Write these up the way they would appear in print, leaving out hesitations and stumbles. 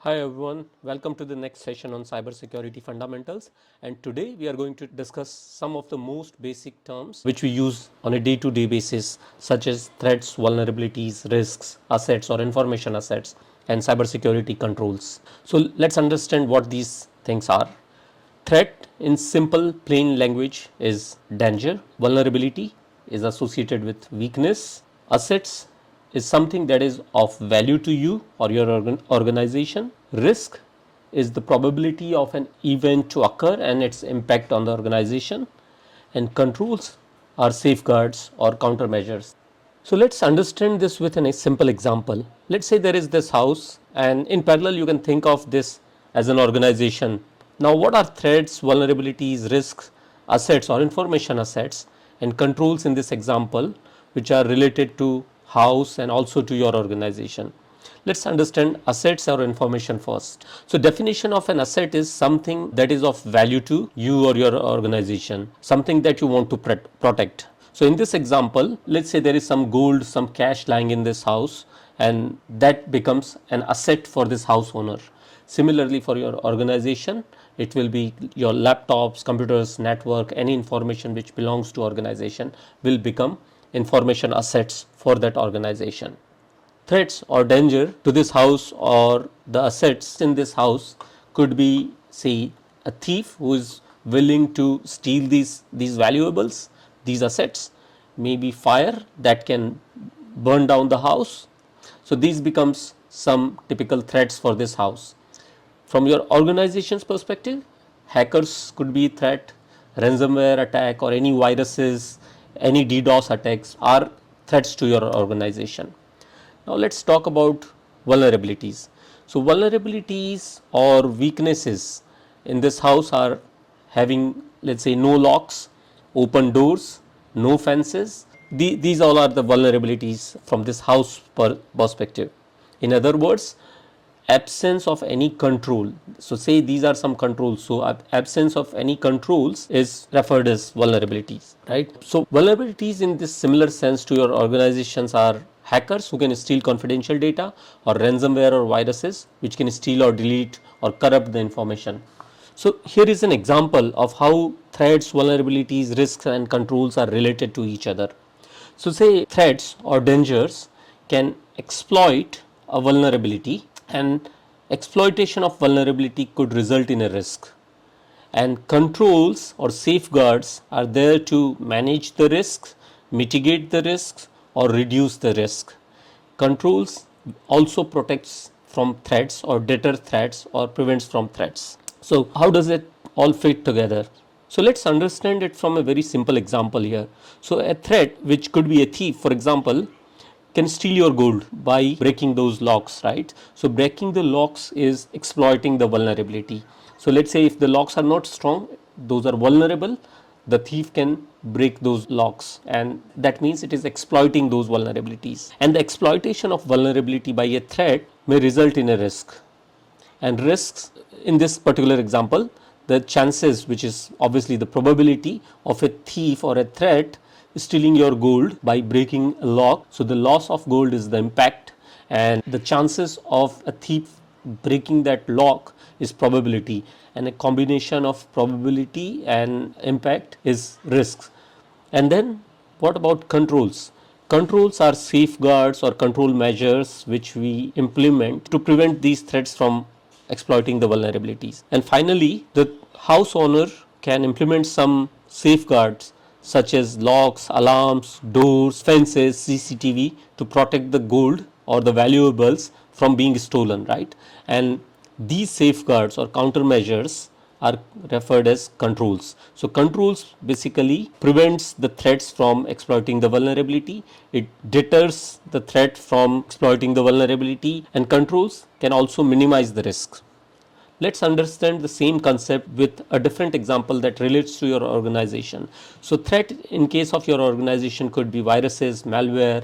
Hi everyone, welcome to the next session on cybersecurity fundamentals, and today we are going to discuss some of the most basic terms which we use on a day-to-day basis, such as threats, vulnerabilities, risks, assets or information assets, and cybersecurity controls. So let's understand what these things are. Threat in simple plain language is danger. Vulnerability is associated with weakness. Assets is something that is of value to you or your organization. Risk is the probability of an event to occur and its impact on the organization. And controls are safeguards or countermeasures. So let's understand this with a simple example. Let's say there is this house, and in parallel you can think of this as an organization. Now what are threats, vulnerabilities, risks, assets or information assets and controls in this example, which are related to house and also to your organization? Let's understand assets or information first. So definition of an asset is something that is of value to you or your organization, something that you want to protect. So in this example, let's say there is some gold, some cash lying in this house, and that becomes an asset for this house owner. Similarly, for your organization, it will be your laptops, computers, network, any information which belongs to organization will become information assets for that organization. Threats or danger to this house or the assets in this house could be, say, a thief who is willing to steal these valuables, these assets, maybe fire that can burn down the house. So these becomes some typical threats for this house. From your organization's perspective, hackers could be a threat, ransomware attack or any viruses, any DDoS attacks are threats to your organization. Now let's talk about vulnerabilities. So vulnerabilities or weaknesses in this house are having, let's say, no locks, open doors, no fences. These all are the vulnerabilities from this house perspective. In other words, absence of any control. So say these are some controls. So absence of any controls is referred as vulnerabilities, right? So vulnerabilities in this similar sense to your organizations are hackers who can steal confidential data, or ransomware or viruses which can steal or delete or corrupt the information. So here is an example of how threats, vulnerabilities, risks and controls are related to each other. So say threats or dangers can exploit a vulnerability, and exploitation of vulnerability could result in a risk. And controls or safeguards are there to manage the risks, mitigate the risks or reduce the risk. Controls also protects from threats or deter threats or prevents from threats. So how does it all fit together? So let's understand it from a very simple example here. So a threat which could be a thief, for example, can steal your gold by breaking those locks, right? So breaking the locks is exploiting the vulnerability. So let's say if the locks are not strong, those are vulnerable, the thief can break those locks, and that means it is exploiting those vulnerabilities. And the exploitation of vulnerability by a threat may result in a risk. And risks in this particular example, the chances, which is obviously the probability of a thief or a threat stealing your gold by breaking a lock. So the loss of gold is the impact, and the chances of a thief breaking that lock is probability, and a combination of probability and impact is risks. And then what about controls? Controls are safeguards or control measures which we implement to prevent these threats from exploiting the vulnerabilities. And finally, the house owner can implement some safeguards such as locks, alarms, doors, fences, CCTV to protect the gold or the valuables from being stolen, right? And these safeguards or countermeasures are referred as controls. So controls basically prevents the threats from exploiting the vulnerability. It deters the threat from exploiting the vulnerability, and controls can also minimize the risks. Let's understand the same concept with a different example that relates to your organization. So threat in case of your organization could be viruses, malware,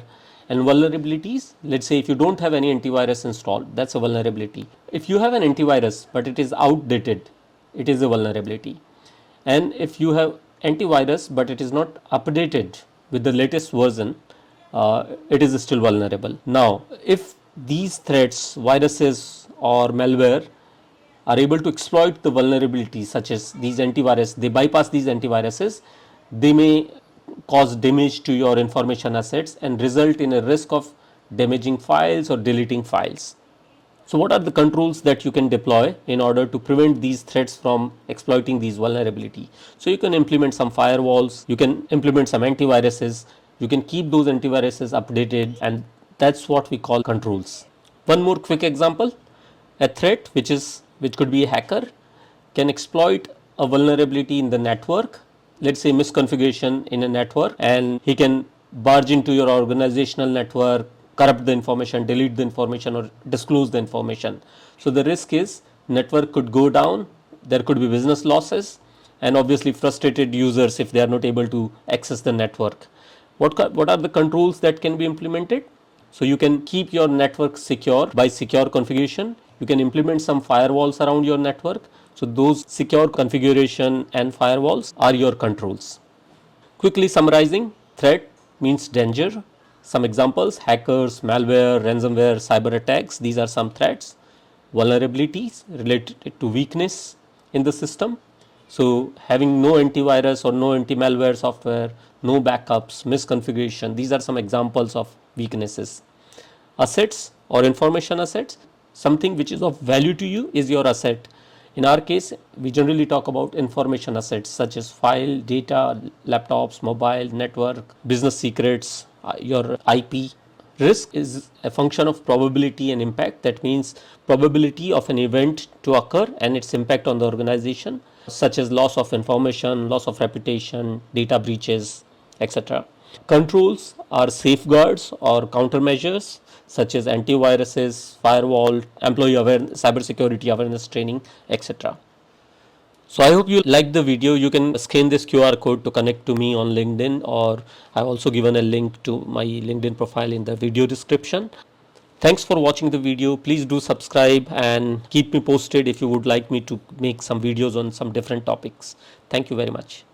and vulnerabilities. Let's say if you don't have any antivirus installed, that's a vulnerability. If you have an antivirus but it is outdated, it is a vulnerability. And if you have antivirus but it is not updated with the latest version, it is still vulnerable. Now if these threats, viruses or malware are able to exploit the vulnerabilities such as these antivirus, they bypass these antiviruses, they may cause damage to your information assets and result in a risk of damaging files or deleting files. So what are the controls that you can deploy in order to prevent these threats from exploiting these vulnerability? So you can implement some firewalls, you can implement some antiviruses, you can keep those antiviruses updated, and that's what we call controls. One more quick example, a threat which could be a hacker can exploit a vulnerability in the network, let's say misconfiguration in a network, and he can barge into your organizational network, corrupt the information, delete the information, or disclose the information. So the risk is network could go down, there could be business losses, and obviously frustrated users if they are not able to access the network. What are the controls that can be implemented? So you can keep your network secure by secure configuration. You can implement some firewalls around your network. So those secure configuration and firewalls are your controls. Quickly summarizing, threat means danger. Some examples: hackers, malware, ransomware, cyber attacks. These are some threats. Vulnerabilities related to weakness in the system. So having no antivirus or no anti-malware software, no backups, misconfiguration, these are some examples of weaknesses. Assets or information assets, something which is of value to you is your asset. In our case, we generally talk about information assets such as file, data, laptops, mobile, network, business secrets, your IP. Risk is a function of probability and impact. That means probability of an event to occur and its impact on the organization, such as loss of information, loss of reputation, data breaches, etc. Controls are safeguards or countermeasures such as antiviruses, firewall, employee awareness, cybersecurity awareness training, etc. So I hope you liked the video. You can scan this QR code to connect to me on LinkedIn, or I've also given a link to my LinkedIn profile in the video description. Thanks for watching the video. Please do subscribe and keep me posted if you would like me to make some videos on some different topics. Thank you very much.